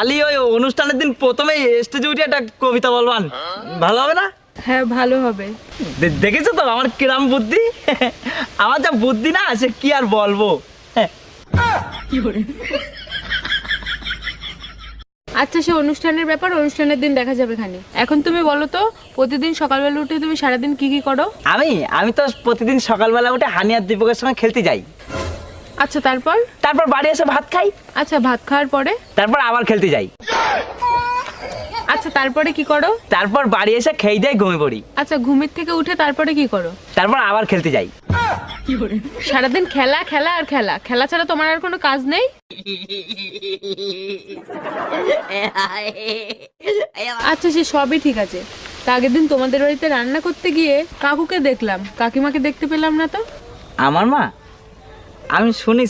তাহলে ওই অনুষ্ঠানের দিন প্রথমেই স্টেজে উঠে একটা কবিতা বলবান, ভালো হবে না? হ্যাঁ ভালো হবে। দেখেছো তো আমার কিরাম বুদ্ধি? আমার যা বুদ্ধি না সে কি আর বলবো। আচ্ছা সে অনুষ্ঠানের ব্যাপার অনুষ্ঠানের দিন দেখা যাবে খানি। এখন তুমি বলো তো প্রতিদিন সকালবেলা উঠে তুমি সারাদিন কি কি করো? আমি তো প্রতিদিন সকালবেলা উঠে হানি আর দীপকের সঙ্গে খেলতে যাই। আচ্ছা তারপর? তারপর বাড়ি এসে ভাত খাই। আচ্ছা ভাত খাওয়ার পরে? তারপর আবার খেলতে যাই। আচ্ছা তারপরে কি করো? তারপর বাড়ি এসে খেয়ে দিয়ে ঘুমিয়ে পড়ি। আচ্ছা ঘুমের থেকে উঠে তারপরে কি করো? তারপর আবার খেলতে যাই। সারাদিন খেলা খেলা আর খেলা, খেলা ছাড়া তোমার আর কোনো কাজ নেই? আচ্ছা সে সবই ঠিক আছে, তা আগের দিন তোমাদের বাড়িতে রান্না করতে গিয়ে কাকুকে দেখলাম, কাকিমাকে দেখতে পেলাম না তো। আমার মা, আমি শুনিস